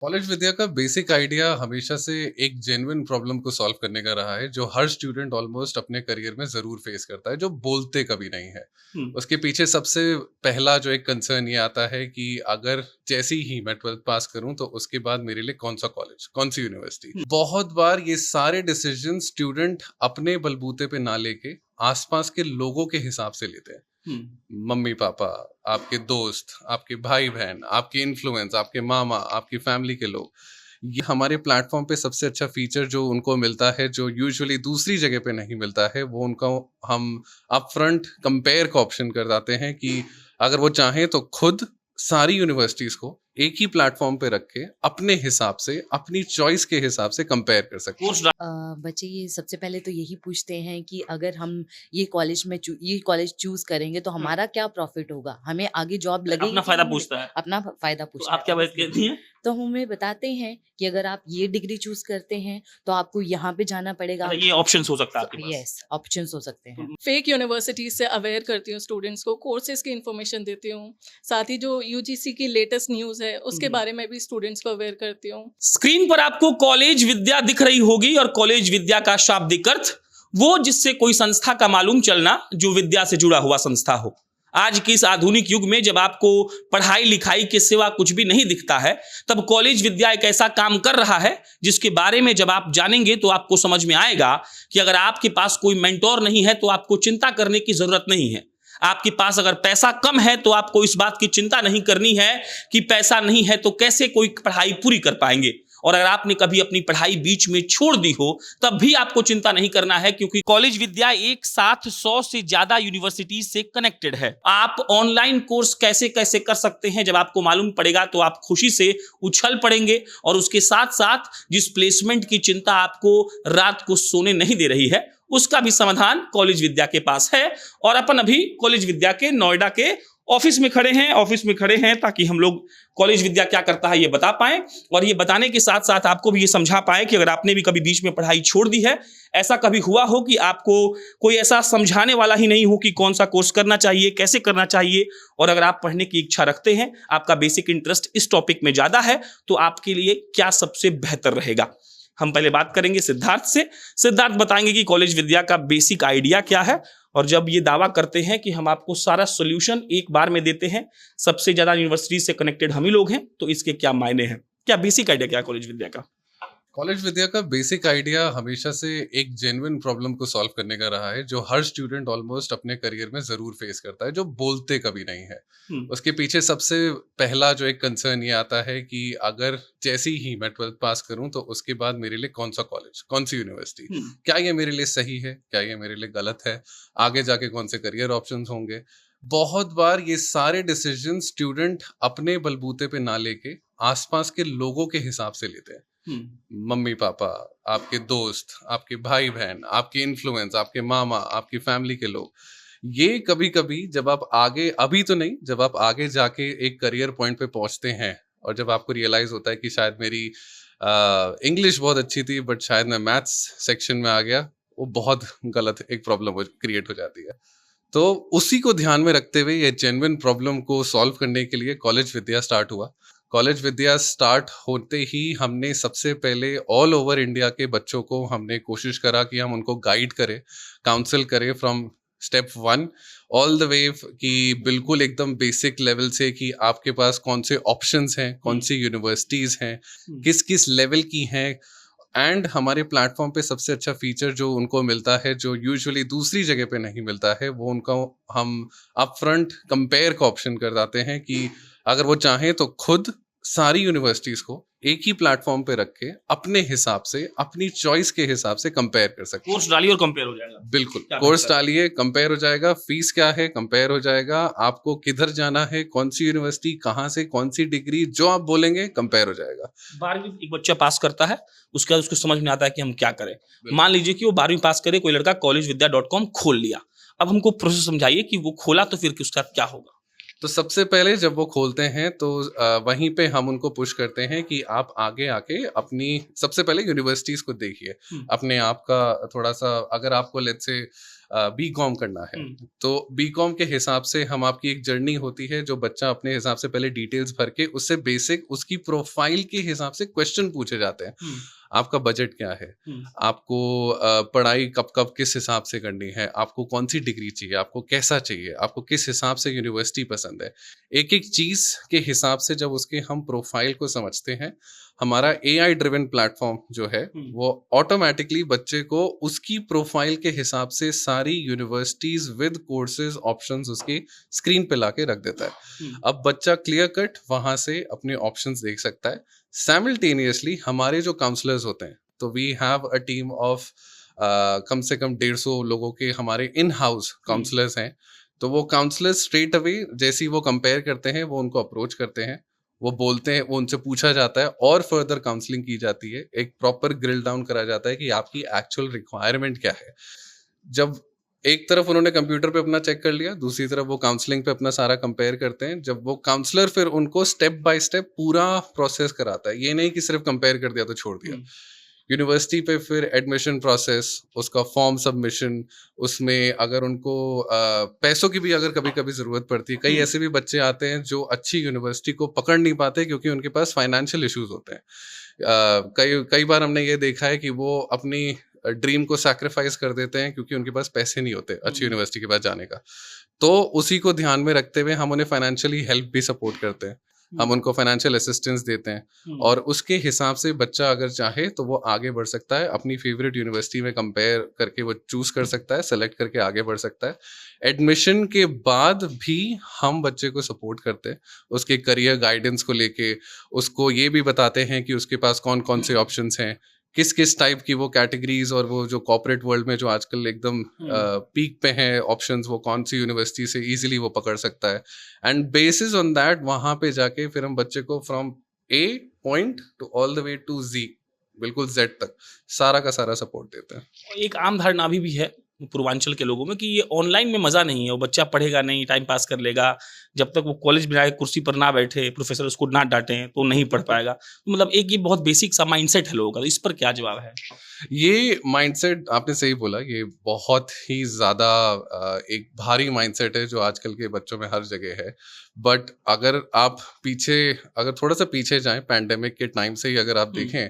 College विद्या का basic idea हमेशा से एक जेन्युइन प्रॉब्लम को सॉल्व करने का रहा है जो हर स्टूडेंट ऑलमोस्ट अपने करियर में जरूर फेस करता है, जो बोलते कभी नहीं है। हुँ, उसके पीछे सबसे पहला जो एक कंसर्न ये आता है कि अगर जैसी ही मैं 12th पास करूं तो उसके बाद मेरे लिए कौन सा कॉलेज, कौन सी यूनिवर्सिटी। हुँ, बहुत बार ये सारे डिसीजन स्टूडेंट अपने बलबूते पे ना लेके आसपास के लोगों के हिसाब से लेते हैं। हुँ, मम्मी पापा, आपके दोस्त, आपके भाई बहन, आपके इन्फ्लुएंस, आपके मामा, आपकी फैमिली के लोग। ये हमारे प्लेटफॉर्म पे सबसे अच्छा फीचर जो उनको मिलता है, जो यूजुअली दूसरी जगह पे नहीं मिलता है, वो उनका हम अपफ्रंट कंपेयर का ऑप्शन कर देते हैं कि अगर वो चाहें तो खुद सारी यूनिवर्सिटीज को एक ही प्लेटफॉर्म पे रख के अपने हिसाब से, अपनी चॉइस के हिसाब से कंपेयर कर सकते हैं। कोर्स डा बच्चे ये सबसे पहले तो यही पूछते हैं कि अगर हम ये कॉलेज चूज करेंगे तो हुँ, हमारा क्या प्रॉफिट होगा, हमें आगे जॉब अपना लगेगी कि फ़ायदा नहीं पूछता है। अपना फायदा तो पूछता आप क्या है बात कहती हैं? तो हम उन्हें बताते हैं कि अगर आप ये डिग्री चूज करते हैं तो आपको यहाँ पे जाना पड़ेगा। अच्छा, ये ऑप्शंस हो सकता है आपके पास। यस, ऑप्शंस हो सकते हैं। फेक यूनिवर्सिटीज से अवेयर करती हूँ स्टूडेंट्स को, कोर्सेज की इन्फॉर्मेशन देती हूँ। साथ ही जो यूजीसी की लेटेस्ट न्यूज़ है उसके हुँ। बारे में भी स्टूडेंट्स को अवेयर करती हूँ। स्क्रीन पर आपको कॉलेज विद्या दिख रही होगी और कॉलेज विद्या का शाब्दिक अर्थ वो जिससे कोई संस्था का मालूम चलना जो विद्या से जुड़ा हुआ संस्था हो। आज के इस आधुनिक युग में जब आपको पढ़ाई लिखाई के सिवा कुछ भी नहीं दिखता है, तब कॉलेज विद्या एक ऐसा काम कर रहा है जिसके बारे में जब आप जानेंगे तो आपको समझ में आएगा कि अगर आपके पास कोई मेंटोर नहीं है तो आपको चिंता करने की जरूरत नहीं है। आपके पास अगर पैसा कम है तो आपको इस बात की चिंता नहीं करनी है कि पैसा नहीं है तो कैसे कोई पढ़ाई पूरी कर पाएंगे। और अगर आपने कभी अपनी पढ़ाई बीच में छोड़ दी हो तब भी आपको चिंता नहीं करना है, क्योंकि कॉलेज विद्या एक साथ 100 से ज्यादा यूनिवर्सिटीज से कनेक्टेड है। आप ऑनलाइन कोर्स कैसे कैसे कर सकते हैं जब आपको मालूम पड़ेगा तो आप खुशी से उछल पड़ेंगे। और उसके साथ साथ जिस प्लेसमेंट की चिंता आपको रात को सोने नहीं दे रही है उसका भी समाधान कॉलेज विद्या के पास है। और अपन अभी कॉलेज विद्या के नोएडा के ऑफिस में खड़े हैं ताकि हम लोग कॉलेज विद्या क्या करता है ये बता पाएं, और ये बताने के साथ साथ आपको भी ये समझा पाएं कि अगर आपने भी कभी बीच में पढ़ाई छोड़ दी है, ऐसा कभी हुआ हो कि आपको कोई ऐसा समझाने वाला ही नहीं हो कि कौन सा कोर्स करना चाहिए, कैसे करना चाहिए, और अगर आप पढ़ने की इच्छा रखते हैं, आपका बेसिक इंटरेस्ट इस टॉपिक में ज़्यादा है, तो आपके लिए क्या सबसे बेहतर रहेगा। हम पहले बात करेंगे सिद्धार्थ से। सिद्धार्थ बताएंगे कि कॉलेज विद्या का बेसिक आइडिया क्या है, और जब ये दावा करते हैं कि हम आपको सारा सॉल्यूशन एक बार में देते हैं, सबसे ज्यादा यूनिवर्सिटी से कनेक्टेड हम ही लोग हैं, तो इसके क्या मायने हैं, क्या बेसिक आइडिया क्या है कॉलेज विद्या का? कॉलेज विद्या का बेसिक आइडिया हमेशा से एक जेन्युइन प्रॉब्लम को सॉल्व करने का रहा है जो हर स्टूडेंट ऑलमोस्ट अपने करियर में जरूर फेस करता है, जो बोलते कभी नहीं है। हम्म, उसके पीछे सबसे पहला जो एक कंसर्न ये आता है कि अगर जैसी ही मैं 12th पास करूं तो उसके बाद मेरे लिए कौन सा कॉलेज, कौन सी यूनिवर्सिटी, हम्म, क्या ये मेरे लिए सही है, क्या ये मेरे लिए गलत है, आगे जाके कौन से करियर ऑप्शंस होंगे। बहुत बार ये सारे डिसीजन स्टूडेंट अपने बलबूते पे ना लेके आसपास के लोगों के हिसाब से लेते हैं। हम्म, मम्मी पापा, आपके दोस्त, आपके भाई बहन, आपके इन्फ्लुएंस, आपके मामा, आपकी फैमिली के लोग। ये कभी कभी जब आप आगे, अभी तो नहीं, जब आप आगे जाके एक करियर पॉइंट पे पहुंचते हैं और जब आपको रियलाइज होता है कि शायद मेरी इंग्लिश बहुत अच्छी थी बट शायद मैं मैथ्स सेक्शन में आ गया, वो बहुत गलत एक प्रॉब्लम क्रिएट हो जाती है। तो उसी को ध्यान में रखते हुए ये जेन्युइन प्रॉब्लम को सॉल्व करने के लिए कॉलेज विद्या स्टार्ट हुआ। कॉलेज विद्या स्टार्ट होते ही हमने सबसे पहले ऑल ओवर इंडिया के बच्चों को हमने कोशिश करा कि हम उनको गाइड करें, काउंसिल करें फ्रॉम स्टेप 1 ऑल द वे, कि बिल्कुल एकदम बेसिक लेवल से कि आपके पास कौन से ऑप्शंस हैं, कौन सी यूनिवर्सिटीज़ हैं, किस किस लेवल की हैं। एंड हमारे प्लेटफॉर्म पे सबसे अच्छा फीचर जो उनको मिलता है, जो यूजुअली दूसरी जगह पे नहीं मिलता है, वो उनका हम अपफ्रंट कंपेयर का ऑप्शन कर देते हैं कि अगर वो चाहें तो खुद सारी यूनिवर्सिटीज को एक ही प्लेटफॉर्म पे रख के अपने हिसाब से, अपनी चॉइस के हिसाब से कंपेयर कर सकते हैं। कोर्स डालिए और कंपेयर हो जाएगा। बिल्कुल, क्या कोर्स बेहतर है? डालिए, कंपेयर हो जाएगा, फीस क्या है कंपेयर हो जाएगा, आपको किधर जाना है, कौन सी यूनिवर्सिटी, कहाँ से, कौन सी डिग्री, जो आप बोलेंगे कंपेयर हो जाएगा। 12वीं एक बच्चा पास करता है, उसके बाद उसको समझ में आता है कि हम क्या करें। मान लीजिए कि वो 12वीं पास करे, कोई लड़का collegevidya.com खोल लिया। अब हमको प्रोसेस समझाइए कि वो खोला तो फिर उसका क्या होगा। तो सबसे पहले जब वो खोलते हैं तो वहीं पे हम उनको पुश करते हैं कि आप आगे आके अपनी सबसे पहले यूनिवर्सिटीज को देखिए, अपने आप का थोड़ा सा, अगर आपको लेट्स से बीकॉम करना है, हम्म, तो बीकॉम के हिसाब से हम आपकी एक जर्नी होती है जो बच्चा अपने हिसाब से पहले डिटेल्स भर के उससे बेसिक उसकी प्रोफाइल के हिसाब से क्वेश्चन पूछे जाते हैं। हम्म, आपका बजट क्या है, हम्म, आपको पढ़ाई कब कब किस हिसाब से करनी है, आपको कौन सी डिग्री चाहिए, आपको कैसा चाहिए, आपको किस हिसाब से यूनिवर्सिटी पसंद है। एक एक चीज़ के हिसाब से जब उसके हम प्रोफाइल को समझते हैं, हमारा एआई ड्रिवन प्लेटफॉर्म जो है हम्म, वो ऑटोमेटिकली बच्चे को उसकी प्रोफाइल के हिसाब से सारी यूनिवर्सिटीज विद कोर्सेज ऑप्शंस उसकी स्क्रीन पे लाके रख देता है। हम्म, अब बच्चा क्लियर कट वहां से अपने ऑप्शंस देख सकता है। साइमल्टेनियसली हमारे जो काउंसलर्स होते हैं, तो we have a team of कम से कम 150 लोगों के हमारे इन हाउस काउंसलर्स हैं। तो वो काउंसलर्स स्ट्रेट अवे जैसे ही वो कंपेयर करते हैं, वो उनको अप्रोच करते हैं, वो बोलते हैं, वो उनसे पूछा जाता है और फर्दर काउंसलिंग की जाती है। एक प्रॉपर ग्रिल डाउन करा जाता है कि आपकी एक्चुअल रिक्वायरमेंट क्या है। जब एक तरफ उन्होंने कंप्यूटर पे अपना चेक कर लिया, दूसरी तरफ वो काउंसलिंग पे अपना सारा कंपेयर करते हैं। जब वो काउंसलर फिर उनको स्टेप बाय स्टेप पूरा प्रोसेस कराता है, ये नहीं कि सिर्फ कंपेयर कर दिया तो छोड़ दिया। हम्म, यूनिवर्सिटी पे फिर एडमिशन प्रोसेस, उसका फॉर्म सबमिशन, उसमें अगर उनको पैसों की भी अगर कभी कभी ज़रूरत पड़ती है। कई ऐसे भी बच्चे आते हैं जो अच्छी यूनिवर्सिटी को पकड़ नहीं पाते क्योंकि उनके पास फाइनेंशियल इश्यूज होते हैं। कई कई बार हमने ये देखा है कि वो अपनी ड्रीम को सैक्रिफाइस कर देते हैं क्योंकि उनके पास पैसे नहीं होते अच्छी यूनिवर्सिटी के पास जाने का। तो उसी को ध्यान में रखते हुए हम उन्हें फाइनेंशियली हेल्प भी सपोर्ट करते हैं, हम उनको फाइनेंशियल असिस्टेंस देते हैं। हम्म, और उसके हिसाब से बच्चा अगर चाहे तो वो आगे बढ़ सकता है, अपनी फेवरेट यूनिवर्सिटी में कंपेयर करके वो चूज कर सकता है, सेलेक्ट करके आगे बढ़ सकता है। एडमिशन के बाद भी हम बच्चे को सपोर्ट करते हैं, उसके करियर गाइडेंस को लेके उसको ये भी बताते हैं कि उसके पास कौन कौन से ऑप्शंस हैं, किस किस टाइप की वो कैटेगरीज और वो जो कॉर्पोरेट वर्ल्ड में जो आजकल एकदम पीक पे हैं ऑप्शंस, वो कौन सी यूनिवर्सिटी से इजीली वो पकड़ सकता है। एंड बेसिस ऑन दैट वहां पे जाके फिर हम बच्चे को from A point to all the way to G, बिल्कुल जेड तक सारा का सारा सपोर्ट देते हैं। एक आम धारणा अभी भी है पूर्वांचल के लोगों में कि ये ऑनलाइन में मज़ा नहीं है, वो बच्चा पढ़ेगा नहीं, टाइम पास कर लेगा, जब तक वो कॉलेज में आए कुर्सी पर ना बैठे, प्रोफेसर उसको ना डांटें तो नहीं पढ़ पाएगा। तो मतलब एक ये बहुत बेसिक सा माइंडसेट है लोगों का, तो इस पर क्या जवाब है? ये माइंडसेट आपने सही बोला, ये बहुत ही ज़्यादा एक भारी माइंडसेट है जो आजकल के बच्चों में हर जगह है। बट अगर आप अगर थोड़ा सा पीछे जाएं, पैंडेमिक के टाइम से ही अगर आप देखें,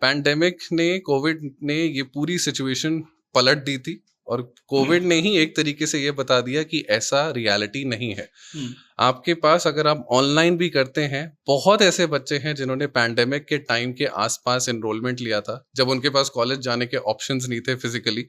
पैंडेमिक ने, कोविड ने ये पूरी सिचुएशन पलट दी थी और कोविड ने ही एक तरीके से ये बता दिया कि ऐसा रियलिटी नहीं है। आपके पास अगर आप ऑनलाइन भी करते हैं, बहुत ऐसे बच्चे हैं जिन्होंने पैंडेमिक के टाइम के आसपास एनरोलमेंट लिया था, जब उनके पास कॉलेज जाने के ऑप्शंस नहीं थे फिजिकली,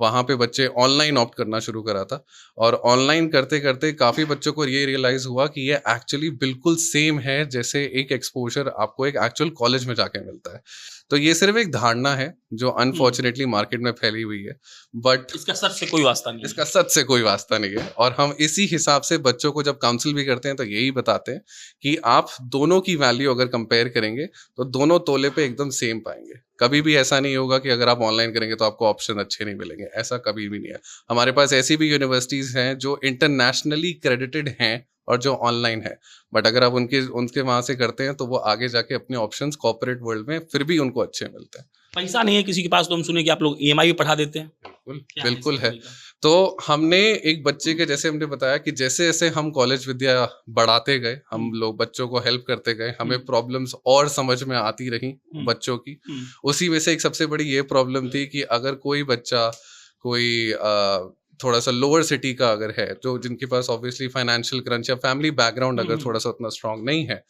वहाँ पे बच्चे ऑनलाइन ऑप्ट करना शुरू करा था। और ऑनलाइन करते करते काफ़ी बच्चों को ये रियलाइज़ हुआ कि ये एक्चुअली बिल्कुल सेम है जैसे एक एक्सपोजर आपको एक एक्चुअल कॉलेज में जाके मिलता है। तो ये सिर्फ एक धारणा है जो अनफॉर्चुनेटली मार्केट में फैली हुई है, बट इसका सच से कोई वास्ता नहीं है। इसका सच से कोई वास्ता नहीं है। और हम इसी हिसाब से बच्चों को जब काउंसिल भी करते हैं तो यही बताते हैं कि आप दोनों की वैल्यू अगर कंपेयर करेंगे तो दोनों तोले पे एकदम सेम पाएंगे। कभी भी ऐसा नहीं होगा कि अगर आप ऑनलाइन करेंगे तो आपको ऑप्शन अच्छे नहीं मिलेंगे, ऐसा कभी भी नहीं है। हमारे पास ऐसी भी यूनिवर्सिटीज़ हैं जो इंटरनेशनली क्रेडिटेड हैं और जो ऑनलाइन है, बट अगर आप उनके वहाँ से करते हैं तो वो आगे जाके अपने ऑप्शंस कॉर्पोरेट वर्ल्ड में फिर भी उनको अच्छे मिलते हैं। पैसा नहीं है किसी के पास तो हम सुने कि आप लोग ईएमआई भी पढ़ा देते हैं। क्या बिल्कुल इसका है। तरीका? तो हमने एक बच्चे के, जैसे हमने बताया कि जैसे जैसे हम कॉलेज विद्या बढ़ाते गए, हम लोग बच्चों को हेल्प करते गए, हमें प्रॉब्लम्स और समझ में आती रही बच्चों की। उसी में से एक सबसे बड़ी ये प्रॉब्लम थी कि अगर कोई बच्चा कोई थोड़ा सा लोअर सिटी का अगर है, जो जिनके पास ऑब्वियसली फाइनेंशियल क्रंच या फैमिली बैकग्राउंड अगर थोड़ा सा उतना स्ट्रांग नहीं है,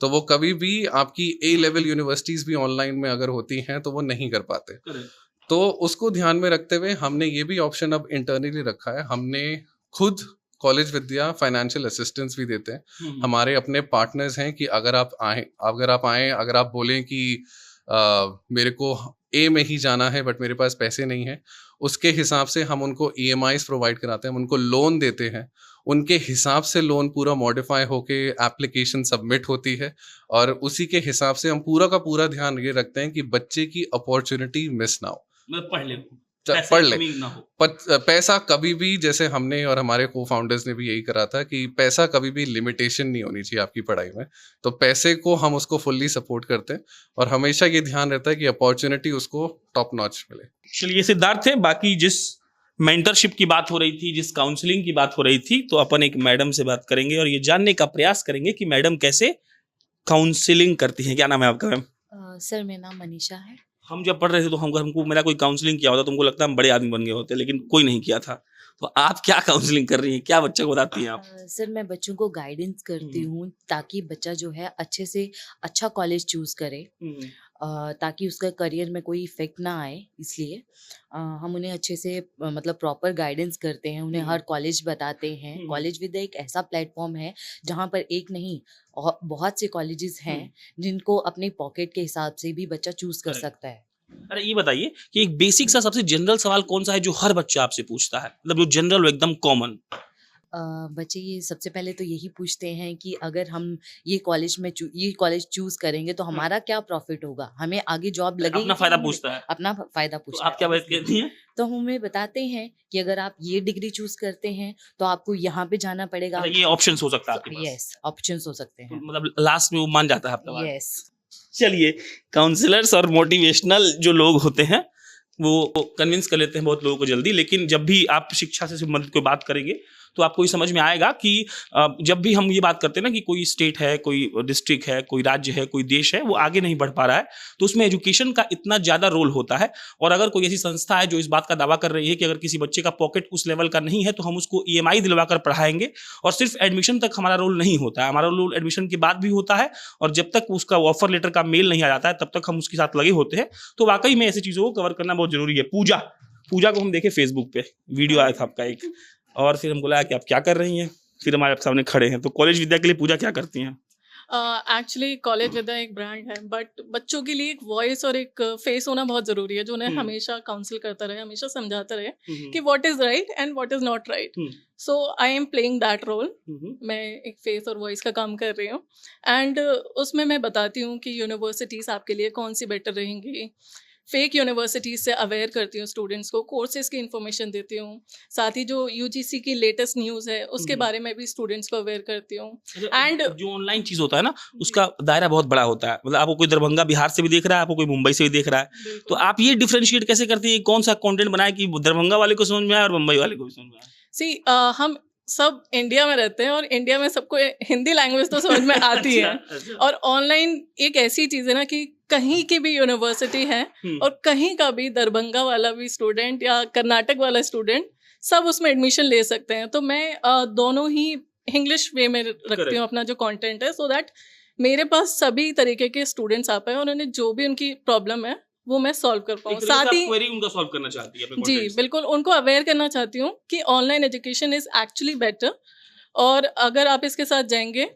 तो वो कभी भी आपकी ए लेवल यूनिवर्सिटीज भी ऑनलाइन में अगर होती हैं तो वो नहीं कर पाते। तो उसको ध्यान में रखते हुए हमने ये भी ऑप्शन अब इंटरनली रखा है। हमने खुद कॉलेज विद्या फाइनेंशियल असिस्टेंस भी देते हैं। हमारे अपने पार्टनर्स हैं कि अगर आप आए, अगर आप बोलें कि मेरे को ए में ही जाना है बट मेरे पास पैसे नहीं है, उसके हिसाब से हम उनको ईएमआईज प्रोवाइड कराते हैं, हम उनको लोन देते हैं। उनके हिसाब से लोन पूरा मॉडिफाई होके एप्लीकेशन सबमिट होती है और उसी के हिसाब से हम पूरा का पूरा ध्यान ये रखते हैं कि बच्चे की अपॉर्चुनिटी मिस ना हो, मैं पढ़ ले, पढ़ ले। ना हो। पैसा कभी भी, जैसे हमने और हमारे को फाउंडर्स ने भी यही करा था कि पैसा कभी भी लिमिटेशन नहीं होनी चाहिए आपकी पढ़ाई में। तो पैसे को हम उसको फुल्ली सपोर्ट करते हैं और हमेशा ये ध्यान रहता है कि अपॉर्चुनिटी उसको टॉप नॉच मिले। चलिए, सिद्धार्थ थे। बाकी जिस मेंटरशिप की बात हो रही थी, जिस काउंसलिंग की बात हो रही थी, तो अपन एक मैडम से बात करेंगे और ये जानने का प्रयास करेंगे कि मैडम कैसे काउंसलिंग करती हैं। क्या नाम है आपका मैम? सर मेरा नाम मनीषा है। हम जब पढ़ रहे थे तो हमको मेरा कोई काउंसलिंग किया होता, तुमको लगता है हम बड़े आदमी बन गए होते, लेकिन कोई नहीं किया था। तो आप क्या काउंसलिंग कर रही हैं, क्या बच्चे को बताती हैं आप? सर मैं बच्चों को गाइडेंस करती हूँ ताकि बच्चा जो है अच्छे से अच्छा कॉलेज चूज़ करे, ताकि उसका करियर में कोई इफ़ेक्ट ना आए, इसलिए हम उन्हें अच्छे से मतलब प्रॉपर गाइडेंस करते हैं, उन्हें हर कॉलेज बताते हैं। कॉलेज विद्या एक ऐसा प्लेटफ़ॉर्म है जहाँ पर एक नहीं बहुत से कॉलेजेस हैं जिनको अपनी पॉकेट के हिसाब से भी बच्चा चूज़ कर करेक्ट। सकता है। अरे ये बताइए कि एक बेसिक सा सबसे जनरल सवाल कौन सा है जो हर बच्चा आपसे पूछता है, मतलब जो जनरल एकदम कॉमन? बच्चे ये सबसे पहले तो यही पूछते हैं कि अगर हम ये कॉलेज चूज़ करेंगे तो हमारा क्या प्रॉफ़िट होगा? हमें आगे जॉब लगेगी अपना कि फायदा नहीं पूछता है। अपना फ़ायदा तो पूछता आप क्या है बात ऑब्वियसली। कहती हैं? तो हम उन्हें बताते हैं कि अगर आप ये डिग्री चूज़ करते हैं तो आपको यहाँ पे जाना पड़ेगा। अच्छा, ये ऑप्शंस हो सकता है आपके पास। यस, ऑप्शंस हो सकते तो हैं। मतलब लास्ट में वो मान जाता है आपका बात। यस। चलिए, काउंसलर्स और मोटिवेशनल जो लोग होते हैं वो कन्विंस कर लेते हैं बहुत लोगों को जल्दी, लेकिन जब भी आप शिक्षा से संबंधित कोई बात करेंगे तो आपको ये समझ में आएगा कि जब भी हम ये बात करते हैं ना कि कोई स्टेट है, कोई डिस्ट्रिक्ट है, कोई राज्य है, कोई देश है, वो आगे नहीं बढ़ पा रहा है, तो उसमें एजुकेशन का इतना ज़्यादा रोल होता है। और अगर कोई ऐसी संस्था है जो इस बात का दावा कर रही है कि अगर किसी बच्चे का पॉकेट उस लेवल का नहीं है तो हम उसको EMI दिलवा कर पढ़ाएंगे, और सिर्फ एडमिशन तक हमारा रोल नहीं होता है, हमारा रोल एडमिशन के बाद भी होता है, और जब तक उसका ऑफर लेटर का मेल नहीं आ जाता है तब तक हम उसके साथ लगे होते हैं। तो वाकई में ऐसी चीज़ों को कवर करना बहुत जरूरी है। पूजा को हम देखे फेसबुक पे, वीडियो आया था आपका एक, और फिर हम बोला कि आप क्या कर रही हैं, फिर हमारे सामने खड़े हैं। तो कॉलेज विद्या के लिए पूजा क्या करती हैं? एक्चुअली कॉलेज विद्या एक ब्रांड है, बट बच्चों के लिए एक वॉइस और एक फेस होना बहुत ज़रूरी है जो उन्हें हमेशा काउंसिल करता रहे, हमेशा समझाता रहे कि what is right and what is not right. So I am playing that role. मैं एक फेस और वॉइस का काम कर रही हूँ, एंड उसमें मैं बताती हूँ कि यूनिवर्सिटीज़ आपके लिए कौन सी बेटर रहेंगी। फेक यूनिवर्सिटीज़ से अवेयर करती हूँ स्टूडेंट्स को, कोर्सेज की इन्फॉर्मेशन देती हूँ, साथ ही जो UGC की लेटेस्ट न्यूज़ है उसके बारे में भी स्टूडेंट्स को अवेयर करती हूँ। एंड जो ऑनलाइन चीज होता है ना, उसका दायरा बहुत बड़ा होता है, मतलब आपको कोई दरभंगा बिहार से भी देख रहा है, आपको कोई मुंबई से भी देख रहा है, तो आप ये डिफरेंशिएट कैसे करती है कौन सा कंटेंट बनाए कि दरभंगा वाले को समझ में आए और मुंबई वाले को भी समझ में आए? सी हम सब इंडिया में रहते हैं और इंडिया में सबको हिंदी लैंग्वेज तो समझ में आती है, अच्छा। और ऑनलाइन एक ऐसी चीज़ है ना कि कहीं की भी यूनिवर्सिटी है और कहीं का भी दरभंगा वाला भी स्टूडेंट या कर्नाटक वाला स्टूडेंट सब उसमें एडमिशन ले सकते हैं। तो मैं दोनों ही इंग्लिश वे में रखती हूँ अपना जो कंटेंट है, सो दैट मेरे पास सभी तरीके के स्टूडेंट्स आ पाए और उन्हें जो भी उनकी प्रॉब्लम है वो मैं सॉल्व कर पाऊँ। साथ ही क्वेरी उनका सॉल्व करना चाहती है अपने जी content से। बिल्कुल, उनको अवेयर करना चाहती हूँ कि online education is actually better, और अगर आप इसके साथ जाएंगे,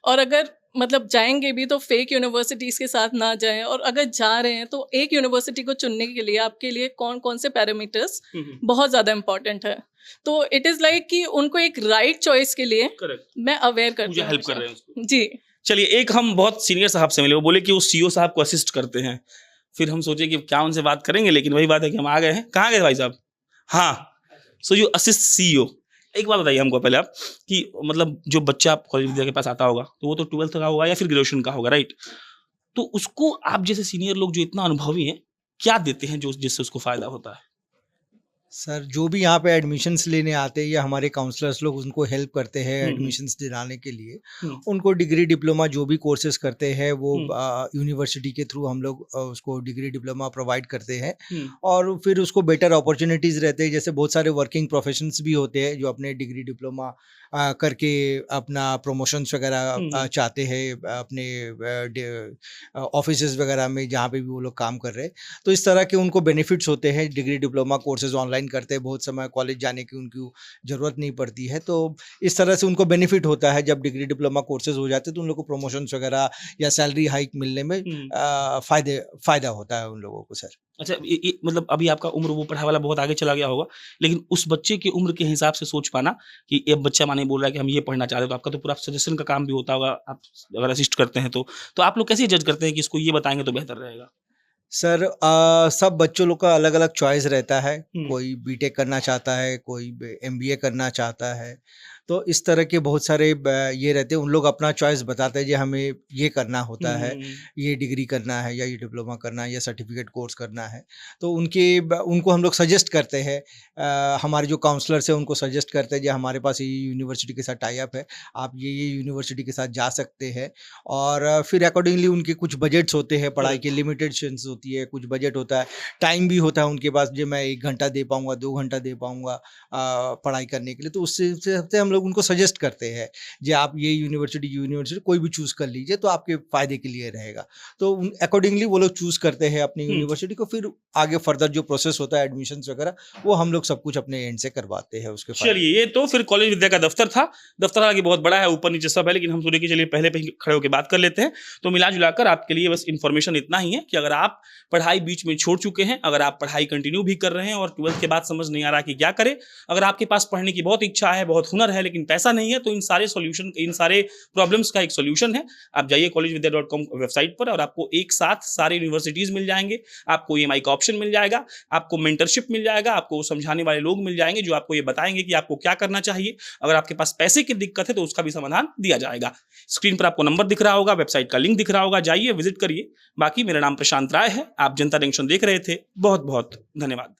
और अगर मतलब जाएंगे भी तो फेक यूनिवर्सिटीज़ के साथ ना जाएं, और अगर जा रहे हैं तो एक यूनिवर्सिटी को चुनने के लिए आपके लिए कौन कौन से पैरामीटर्स बहुत ज़्यादा इंपॉर्टेंट है। तो इट इज़ लाइक कि उनको एक राइट चॉइस के लिए करेक्ट, मैं अवेयर करती मुझे हूँ हेल्प कर हमेशा। रहे हैं उसको। जी। चलिए, एक हम बहुत सीनियर साहब से मिले, वो बोले कि वो CEO साहब को असिस्ट करते हैं। फिर हम सोचे कि क्या उनसे बात करेंगे, लेकिन वही बात है कि हम आ गए हैं। कहाँ गए भाई साहब? हाँ, सो यू असिस्ट CEO। एक बात बताइए हमको पहले आप कि मतलब जो बच्चा कॉलेज विद्या के पास आता होगा तो वो तो 12th का होगा या फिर ग्रेजुएशन का होगा, राइट? तो उसको आप जैसे सीनियर लोग जो इतना अनुभवी हैं, क्या देते हैं जो जिससे उसको फायदा होता है? सर जो भी यहाँ पे एडमिशन्स लेने आते हैं या हमारे काउंसलर्स लोग उनको हेल्प करते हैं एडमिशन्स दिलाने के लिए, उनको डिग्री डिप्लोमा जो भी कोर्सेज करते हैं वो यूनिवर्सिटी के थ्रू हम लोग उसको डिग्री डिप्लोमा प्रोवाइड करते हैं, और फिर उसको बेटर अपॉर्चुनिटीज़ रहते हैं। जैसे बहुत सारे वर्किंग प्रोफेशंस भी होते हैं जो अपने डिग्री डिप्लोमा करके अपना प्रमोशंस वगैरह चाहते हैं अपने ऑफिसेज वगैरह में जहाँ पे भी वो लोग काम कर रहे हैं। तो इस तरह के उनको बेनिफिट्स होते हैं। डिग्री डिप्लोमा कोर्सेज ऑनलाइन करते हैं, बहुत समय कॉलेज जाने की उनको ज़रूरत नहीं पड़ती है, तो इस तरह से उनको बेनिफिट होता है। जब डिग्री डिप्लोमा कोर्सेज हो जाते हैं तो उन लोगों को प्रमोशंस वगैरह या सैलरी हाइक मिलने में फ़ायदा होता है उन लोगों को सर। अच्छा, ये मतलब अभी आपका उम्र वो पढ़ाई वाला बहुत आगे चला गया होगा, लेकिन उस बच्चे की उम्र के हिसाब से सोच पाना कि ये बच्चा माने बोल रहा है कि हम ये पढ़ना चाहते हैं, तो आपका तो पूरा सजेशन का काम भी होता होगा, आप अगर असिस्ट करते हैं तो आप लोग कैसे जज करते हैं कि इसको ये बताएंगे तो बेहतर रहेगा? सर सब बच्चों लोग का अलग अलग चॉइस रहता है। कोई बीटेक करना चाहता है, कोई MBA करना चाहता है, तो इस तरह के बहुत सारे ये रहते हैं, उन लोग अपना चॉइस बताते हैं, जी हमें ये करना होता है, ये डिग्री करना है या ये डिप्लोमा करना है या सर्टिफिकेट कोर्स करना है। तो उनको हम लोग सजेस्ट करते हैं, हमारे जो काउंसलर्स हैं उनको सजेस्ट करते हैं, जी हमारे पास ये यूनिवर्सिटी के साथ टाई अप है, आप ये यूनिवर्सिटी के साथ जा सकते हैं। और फिर अकॉर्डिंगली उनके कुछ बजट्स होते हैं, पढ़ाई की लिमिटेशंस होती है, कुछ बजट होता है, टाइम भी होता है उनके पास, जो मैं 1 घंटा दे पाऊँगा, 2 घंटा दे पाऊँगा पढ़ाई करने के लिए। तो उससे हम लोग उनको सजेस्ट करते हैं, जी आप ये यूनिवर्सिटी कोई भी चूज़ कर लीजिए, तो आपके फ़ायदे के लिए रहेगा। तो अकॉर्डिंगली वो लोग चूज़ करते हैं अपनी यूनिवर्सिटी को, फिर आगे फर्दर जो प्रोसेस होता है एडमिशन्स वगैरह, वो हम लोग सब कुछ अपने एंड से करवाते हैं उसके फायदे। चलिए, ये तो फिर कॉलेज विद्या का दफ्तर था। दफ्तर हालांकि बहुत बड़ा है, ऊपर नीचे सब है, लेकिन हम सोचे कि चलिए पहले पे ही खड़े होकर बात कर लेते हैं। तो मिला जुलाकर आपके लिए बस इन्फॉर्मेशन इतना ही है कि अगर आप पढ़ाई बीच में छोड़ चुके हैं, अगर आप पढ़ाई कंटिन्यू भी कर रहे हैं और 12th के बाद समझ नहीं आ रहा कि क्या करें, अगर आपके पास पढ़ने की बहुत इच्छा है, बहुत हुनर है, लेकिन पैसा नहीं है, तो इन सारे प्रॉब्लम्स का एक सोल्यूशन है। आप जाइए collegevidya.com वेबसाइट पर और आपको एक साथ सारे यूनिवर्सिटीज मिल जाएंगे, आपको EMI का ऑप्शन मिल जाएगा, आपको मेंटरशिप मिल जाएगा, आपको समझाने वाले लोग मिल जाएंगे जो आपको ये बताएंगे कि आपको क्या करना चाहिए। अगर आपके पास पैसे की दिक्कत है तो उसका भी समाधान दिया जाएगा। स्क्रीन पर आपको नंबर दिख रहा होगा, वेबसाइट का लिंक दिख रहा होगा, जाइए विजिट करिए। बाकी मेरा नाम प्रशांत राय है, आप जनता जंक्शन देख रहे थे। बहुत बहुत धन्यवाद।